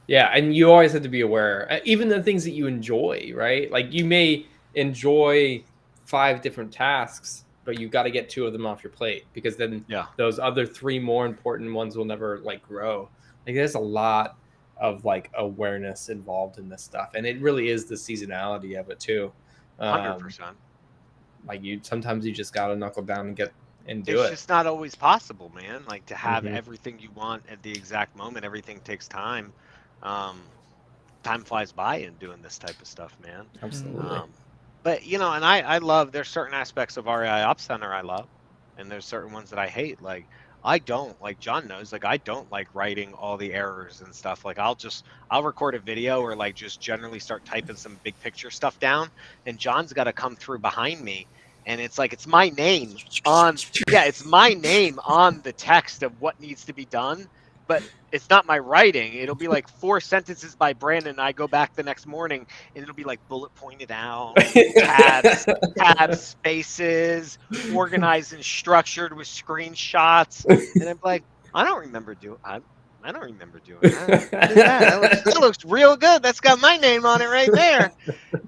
Yeah, and you always have to be aware, even the things that you enjoy, right? Like, you may enjoy 5 different tasks, but you got to get 2 of them off your plate, because then those other 3 more important ones will never like grow. Like, there's a lot of like awareness involved in this stuff, and it really is the seasonality of it too. 100%. Like, sometimes you just got to knuckle down and do it. It's just not always possible, man. Like, to have everything you want at the exact moment, everything takes time. Time flies by in doing this type of stuff, man. Absolutely. But, you know, and I love, there's certain aspects of REI Ops Center I love, and there's certain ones that I hate. Like, I don't, like John knows, like, I don't like writing all the errors and stuff. Like, I'll record a video or like just generally start typing some big picture stuff down, and John's got to come through behind me. And it's like, it's my name on, it's my name on the text of what needs to be done, but it's not my writing. It'll be like 4 sentences by Brandon. I go back the next morning and it'll be like bullet pointed out, tabs, spaces, organized and structured with screenshots. And I'm like, I don't remember doing that. That looks real good. That's got my name on it right there.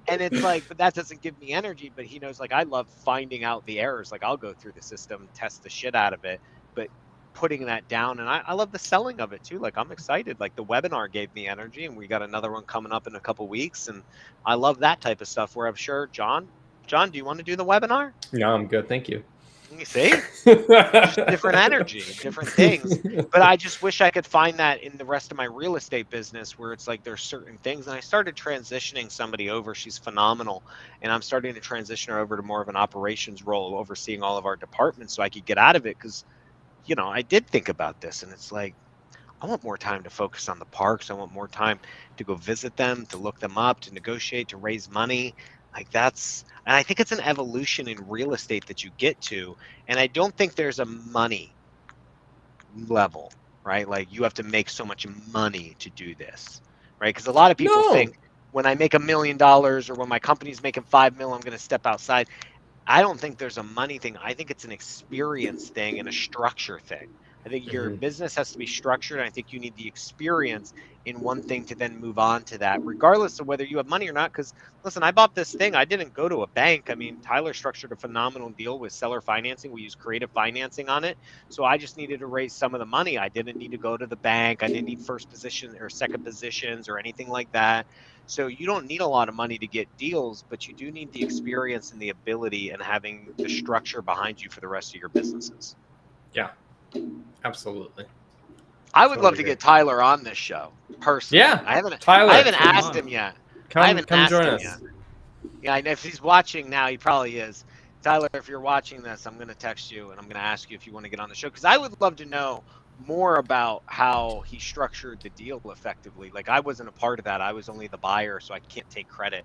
And it's like, but that doesn't give me energy. But he knows, like, I love finding out the errors. Like, I'll go through the system, test the shit out of it. But putting that down. And I love the selling of it too. Like, I'm excited. Like, the webinar gave me energy, and we got another one coming up in a couple weeks. And I love that type of stuff where I'm sure, John, do you want to do the webinar? No, I'm good. Thank you. You see? Just different energy, different things. But I just wish I could find that in the rest of my real estate business, where it's like there's certain things. And I started transitioning somebody over. She's phenomenal. And I'm starting to transition her over to more of an operations role, overseeing all of our departments, so I could get out of it. Because, you know, I did think about this, and it's like, I want more time to focus on the parks. I want more time to go visit them, to look them up, to negotiate, to raise money. Like, and I think it's an evolution in real estate that you get to. And I don't think there's a money level, right? Like, you have to make so much money to do this, right? Because a lot of people think, when I make $1 million, or when my company's making $5 million, I'm going to step outside. I don't think there's a money thing. I think it's an experience thing and a structure thing. I think your business has to be structured. And I think you need the experience in one thing to then move on to that, regardless of whether you have money or not. Because, listen, I bought this thing. I didn't go to a bank. I mean, Tyler structured a phenomenal deal with seller financing. We used creative financing on it. So I just needed to raise some of the money. I didn't need to go to the bank. I didn't need first position or second positions or anything like that. So you don't need a lot of money to get deals, but you do need the experience and the ability and having the structure behind you for the rest of your businesses. Yeah, absolutely. I would love to get Tyler on this show personally. Yeah, I haven't asked him yet. Come join us. Yeah, if he's watching now, he probably is. Tyler, if you're watching this, I'm going to text you and I'm going to ask you if you want to get on the show, because I would love to know more about how he structured the deal effectively. Like, I wasn't a part of that. I was only the buyer, so I can't take credit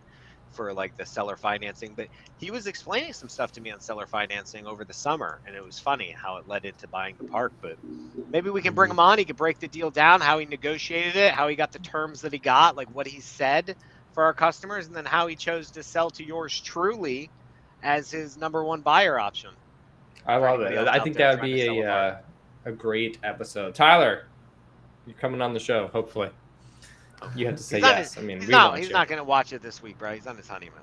for like the seller financing, but he was explaining some stuff to me on seller financing over the summer, and it was funny how it led into buying the park. But maybe we can bring him on. He could break the deal down, how he negotiated it, how he got the terms that he got, like what he said for our customers, and then how he chose to sell to yours truly as his #1 buyer option. I love it. I think that would be a great episode. Tyler, you're coming on the show, hopefully. You have to say yes. I mean, he's not going to watch it this week, bro. He's on his honeymoon.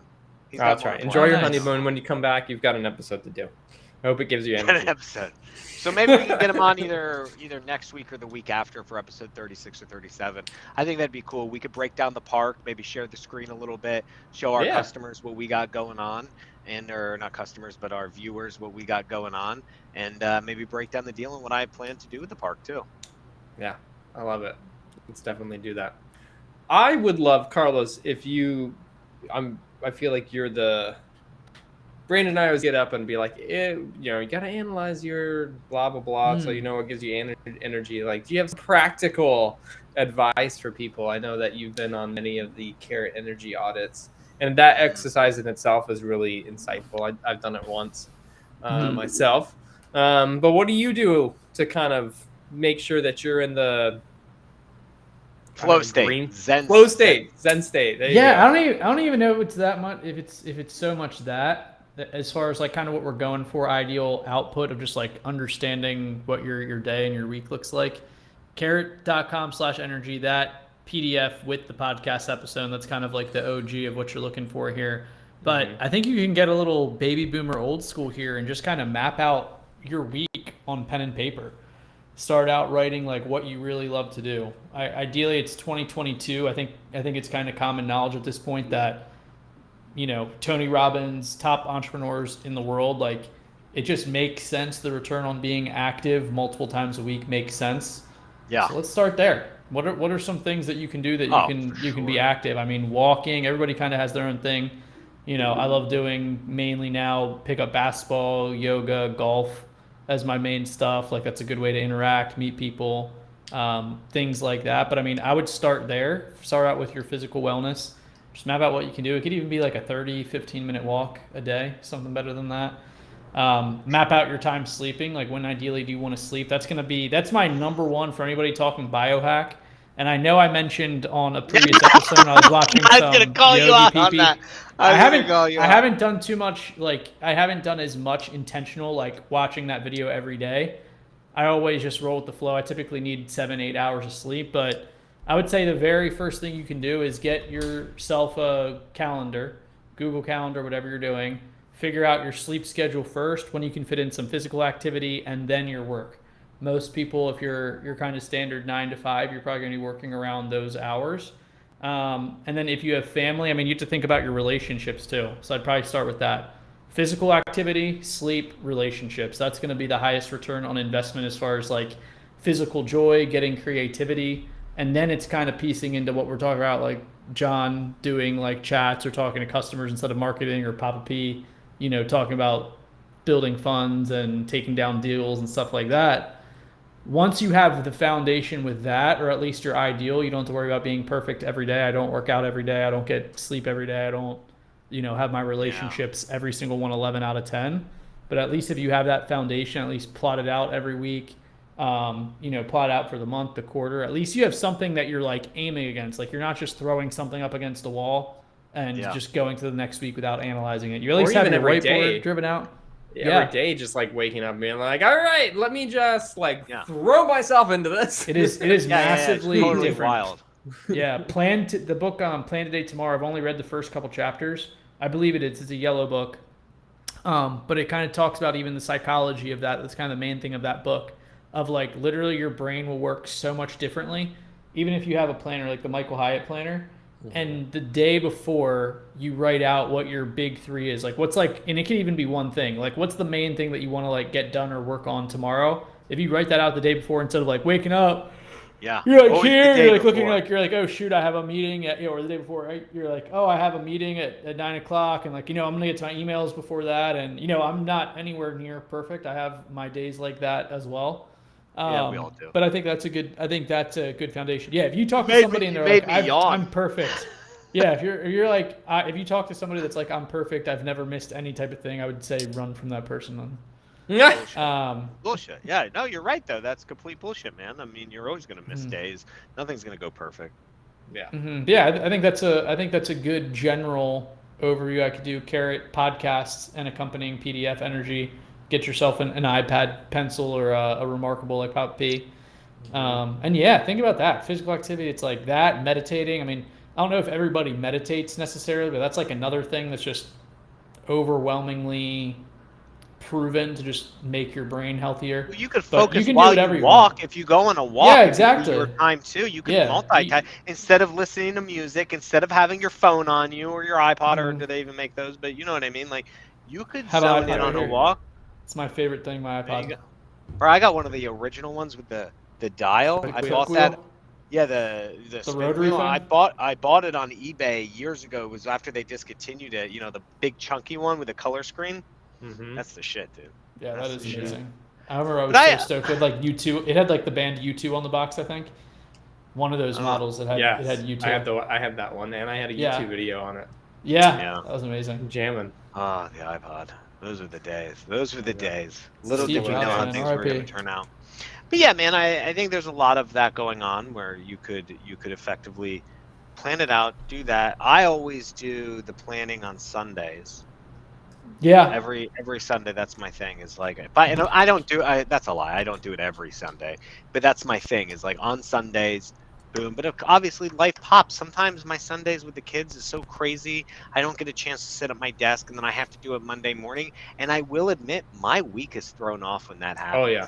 That's right. Enjoy your honeymoon. When you come back, you've got an episode to do. I hope it gives you energy. An episode. So maybe we can get him on either next week or the week after for episode 36 or 37. I think that'd be cool. We could break down the park, maybe share the screen a little bit, show our customers what we got going on, or not customers, but our viewers what we got going on, and maybe break down the deal and what I plan to do with the park too. Yeah, I love it. Let's definitely do that. I would love, Carlos, if I feel like you're Brandon and I always get up and be like, you got to analyze your blah, blah, blah. So, what gives you energy. Like, do you have some practical advice for people? I know that you've been on many of the Carrot Energy audits, and that exercise in itself is really insightful. I've done it once myself. But what do you do to kind of make sure that you're in the flow state, zen state. There yeah, I don't even know if it's that much. If it's so much that, as far as like kind of what we're going for, ideal output of just like understanding what your day and your week looks like. Carrot.com/energy, that PDF with the podcast episode. That's kind of like the OG of what you're looking for here. But I think you can get a little baby boomer old school here and just kind of map out your week on pen and paper. Start out writing like what you really love to do. Ideally, it's 2022. I think it's kind of common knowledge at this point that, Tony Robbins, top entrepreneurs in the world, like it just makes sense. The return on being active multiple times a week makes sense. Yeah. So let's start there. What are some things that you can do that you can be active? I mean, walking. Everybody kind of has their own thing. I love doing mainly now pickup basketball, yoga, golf as my main stuff. Like that's a good way to interact, meet people, things like that. But I mean, I would start there. Start out with your physical wellness. Just map out what you can do. It could even be like a 30, 15-minute walk a day, something better than that. Map out your time sleeping. Like when ideally do you want to sleep? That's my #1 for anybody talking biohack. And I know I mentioned on a previous episode I was watching some I was going to call you out on that. I haven't done too much, like I haven't done as much intentional like watching that video every day. I always just roll with the flow. I typically need 7-8 hours of sleep, but I would say the very first thing you can do is get yourself a calendar, Google Calendar, whatever you're doing. Figure out your sleep schedule first, when you can fit in some physical activity, and then your work. Most people, if you're kind of standard 9 to 5, you're probably going to be working around those hours. And then if you have family, I mean, you have to think about your relationships too. So I'd probably start with that. Physical activity, sleep, relationships. That's going to be the highest return on investment as far as like physical joy, getting creativity. And then it's kind of piecing into what we're talking about, like John doing like chats or talking to customers instead of marketing, or Papa P, talking about building funds and taking down deals and stuff like that. Once you have the foundation with that, or at least your ideal, you don't have to worry about being perfect every day. I don't work out every day. I don't get sleep every day. I don't, have my relationships every single one 11 out of 10. But at least if you have that foundation, at least plot it out every week, plot out for the month, the quarter, at least you have something that you're like aiming against. Like you're not just throwing something up against the wall and just going to the next week without analyzing it. You at least have your whiteboard driven out. Every day, just like waking up and being like, all right, let me just throw myself into this. It is massively it's totally different. wild. Yeah, the book Plan Today Tomorrow. I've only read the first couple chapters. I believe it is. It's a yellow book, but it kind of talks about even the psychology of that. That's kind of the main thing of that book. Of like literally, your brain will work so much differently, even if you have a planner like the Michael Hyatt planner. And the day before, you write out what your big 3 is. Like what's like, and it can even be one thing. Like what's the main thing that you want to like get done or work on tomorrow? If you write that out the day before instead of like waking up, you're like here, you're like looking like you're like, oh shoot, I have a meeting at, or the day before, right? You're like, oh, I have a meeting at 9:00, and like I'm gonna get to my emails before that, and I'm not anywhere near perfect. I have my days like that as well. We all do. But I think that's a good foundation. Yeah, if you talk to somebody and they're like, I'm perfect. Yeah, if you're like, if you talk to somebody that's like, I'm perfect, I've never missed any type of thing, I would say run from that person. Bullshit. Yeah, no, you're right though. That's complete bullshit, man. I mean, you're always gonna miss days. Nothing's gonna go perfect. Yeah. Yeah, I think that's a good general overview. I could do Carrot podcasts and accompanying PDF energy. Get yourself an iPad pencil or a Remarkable like Pop P. And yeah, think about that. Physical activity, it's like that, meditating. I mean, I don't know if everybody meditates necessarily, but that's like another thing that's just overwhelmingly proven to just make your brain healthier. Well, you could focus while you walk. If you go on a walk, yeah, exactly. Your time too. You can multitask instead of listening to music, instead of having your phone on you or your iPod, or do they even make those? But you know what I mean. Like you could zone in on a walk. It's my favorite thing, my iPod. Bro, I got one of the original ones with the dial. I bought that. Yeah, the rotary wheel. I bought it on eBay years ago. It was after they discontinued it. The big chunky one with the color screen. That's the shit, dude. Yeah, that is amazing. I remember I was so stoked with like U2. It had like the band U2 on the box, I think. One of those models that had it had U2. I had that one, and I had a YouTube video on it. Yeah, that was amazing. Jamming. Oh, the iPod. Those were the days. Little did we know how things were going to turn out. But yeah, man, I think there's a lot of that going on where you could effectively plan it out, do that. I always do the planning on Sundays. Yeah. Every Sunday, that's my thing. Is like, I don't do. That's a lie. I don't do it every Sunday, but that's my thing. Is like on Sundays. Boom. But obviously life pops. Sometimes my Sundays with the kids is so crazy. I don't get a chance to sit at my desk, and then I have to do it Monday morning. And I will admit, my week is thrown off when that happens. Oh yeah,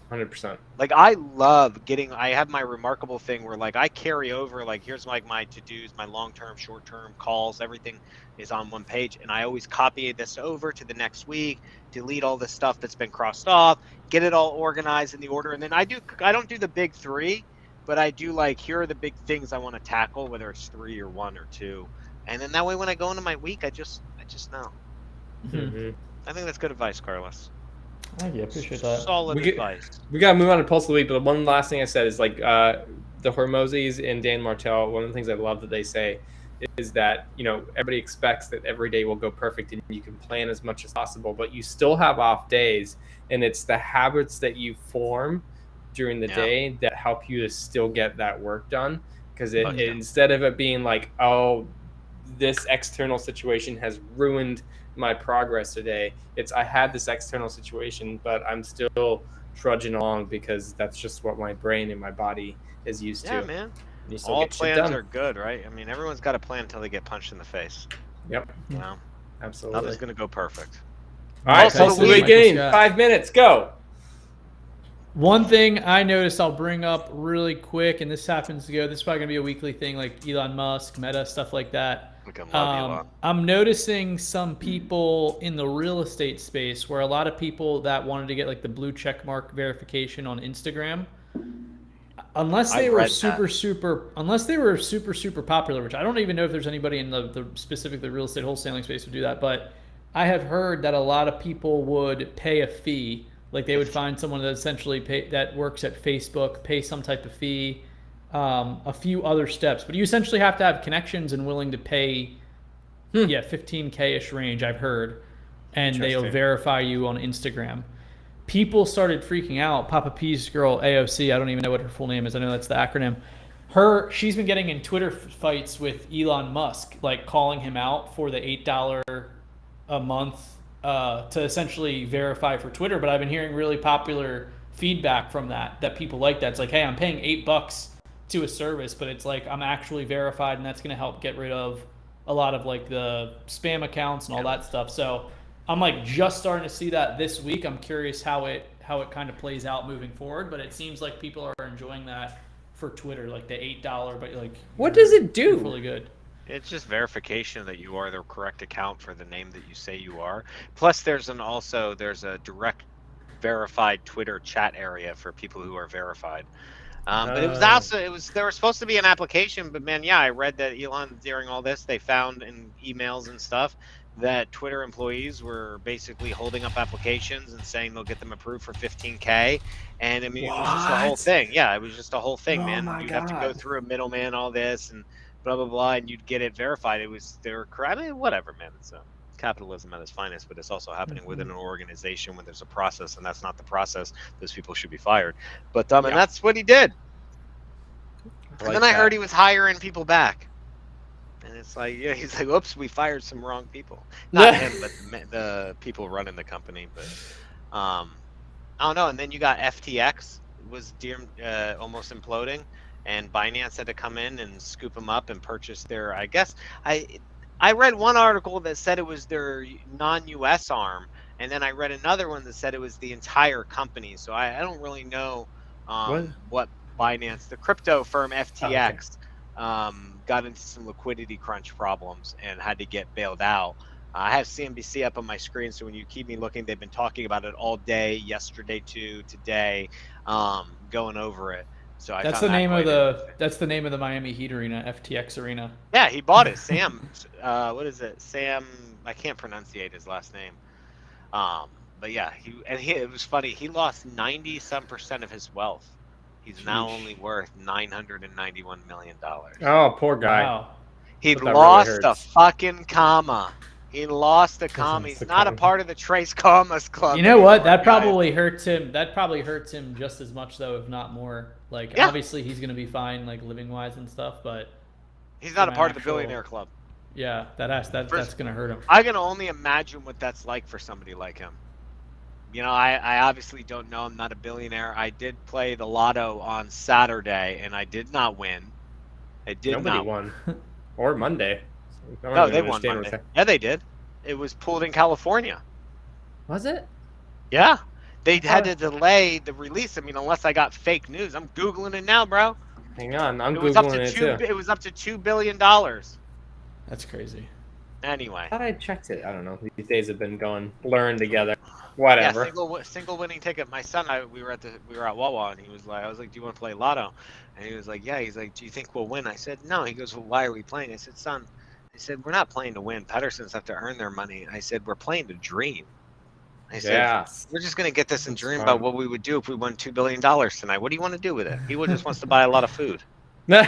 100%. Like I love I have my Remarkable thing where like I carry over, like here's like my to-dos, my long-term, short-term calls, everything is on one page. And I always copy this over to the next week, delete all the stuff that's been crossed off, get it all organized in the order. And then I don't do the big 3. But I do like, here are the big things I want to tackle, whether it's 3 or 1 or 2. And then that way when I go into my week, I just know. I think that's good advice, Carlos. Thank you. I appreciate that. Solid advice. We got to move on to Pulse of the Week, but one last thing I said is like the Hormozis and Dan Martell, one of the things I love that they say is that, everybody expects that every day will go perfect and you can plan as much as possible, but you still have off days, and it's the habits that you form during the day that help you to still get that work done, because instead of it being like, oh, this external situation has ruined my progress today, it's I had this external situation but I'm still trudging along because that's just what my brain and my body is used to. Yeah, man. All plans are good, right? I mean, everyone's got a plan until they get punched in the face. Yep. Absolutely. Nothing's gonna go perfect. All right, Pulse of the Week game. 5 minutes, go. One thing I noticed I'll bring up really quick, and this happens to go, this is probably going to be a weekly thing, like Elon Musk, Meta, stuff like that. I'm noticing some people in the real estate space where a lot of people that wanted to get like the blue check mark verification on Instagram, unless they were super popular, which I don't even know if there's anybody in the specifically real estate wholesaling space who do that, but I have heard that a lot of people would pay a fee. Like they would find someone that essentially that works at Facebook, pay some type of fee, a few other steps. But you essentially have to have connections and willing to pay, 15K-ish range, I've heard. And they'll verify you on Instagram. People started freaking out. Papa P's girl, AOC, I don't even know what her full name is. I know that's the acronym. She's been getting in Twitter fights with Elon Musk, like calling him out for the $8 a month to essentially verify for Twitter, but I've been hearing really popular feedback from that people like that. It's like, hey, I'm paying $8 to a service, but it's like I'm actually verified, and that's going to help get rid of a lot of like the spam accounts and all that stuff. So I'm like just starting to see that this week. I'm curious how it kind of plays out moving forward, but it seems like people are enjoying that for Twitter, like the $8, but like what does it do? Really good. It's just verification that you are the correct account for the name that you say you are. Plus, there's a direct verified Twitter chat area for people who are verified. But it was there was supposed to be an application, but man, I read that Elon, during all this, they found in emails and stuff that Twitter employees were basically holding up applications and saying they'll get them approved for 15K. And I mean, it was just a whole thing. Yeah, it was just a whole thing, man. You'd have to go through a middleman, all this, and blah blah blah, and you'd get it verified. I mean, whatever, man. It's capitalism at its finest, but it's also happening within an organization when there's a process, and that's not the process. Those people should be fired. But and that's what he did. And then I heard he was hiring people back, and it's like, he's like, "Oops, we fired some wrong people." Not him, but the people running the company. But I don't know. And then you got FTX was almost imploding. And Binance had to come in and scoop them up and purchase their, I guess, I read one article that said it was their non-US arm, and then I read another one that said it was the entire company. So I don't really know what Binance, the crypto firm FTX, got into some liquidity crunch problems and had to get bailed out. I have CNBC up on my screen, so when you keep me looking, they've been talking about it all day, yesterday too, today, going over it. So that's the name of the Miami Heat arena, FTX Arena. Yeah, he bought it. Sam, what is it? Sam, I can't pronunciate his last name. But yeah, it was funny. He lost 90% of his wealth. He's now only worth $991 million. Oh, poor guy. Wow. He lost a fucking comma. He lost the comma. He's not a part of the Trace Commas Club. You know what? That probably hurts him. That probably hurts him just as much, though, if not more. Like, obviously, he's gonna be fine, like living wise and stuff, but he's not a part of the billionaire club. Yeah, that's gonna hurt him. I can only imagine what that's like for somebody like him. You know, I obviously don't know. I'm not a billionaire. I did play the lotto on Saturday, and I did not win. Nobody won. Or Monday. No, they won Monday. Yeah, they did. It was pulled in California. Was it? Yeah. They had to delay the release. I mean, unless I got fake news. I'm Googling it now, bro. Hang on. I'm Googling it too. It was up to $2 billion. That's crazy. Anyway. I thought I checked it. I don't know. These days have been going blurring together. Whatever. Yeah, single winning ticket. My son, we were at Wawa, and he was like, I was like, "Do you want to play Lotto?" And he was like, "Yeah." He's like, "Do you think we'll win?" I said, "No." He goes, "Well, why are we playing?" I said, "Son," I said, "we're not playing to win. Pedersons have to earn their money." I said, "We're playing to dream." I said, "We're just gonna get this and dream about what we would do if we won $2 billion tonight. What do you want to do with it?" He just wants to buy a lot of food. I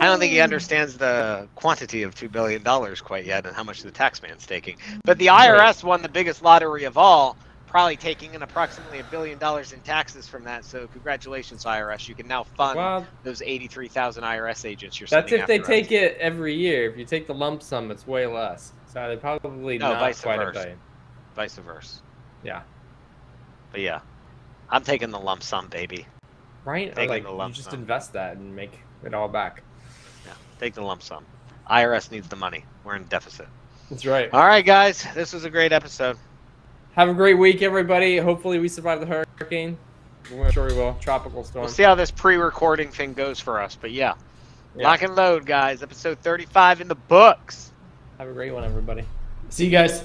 don't think he understands the quantity of $2 billion quite yet and how much the tax man's taking. But the IRS won the biggest lottery of all, probably taking in approximately $1 billion in taxes from that. So congratulations, IRS. You can now fund those 83,000 IRS agents you're sending. That's if they take it every year. If you take the lump sum, it's way less. So they probably not quite a billion. Vice versa. Yeah. But yeah, I'm taking the lump sum, baby. Right? Or like, you just invest that and make it all back. Yeah, take the lump sum. IRS needs the money. We're in deficit. That's right. All right, guys. This was a great episode. Have a great week, everybody. Hopefully we survive the hurricane. We're sure we will. Tropical storm. We'll see how this pre-recording thing goes for us. But yeah. Lock and load, guys. Episode 35 in the books. Have a great one, everybody. See you guys.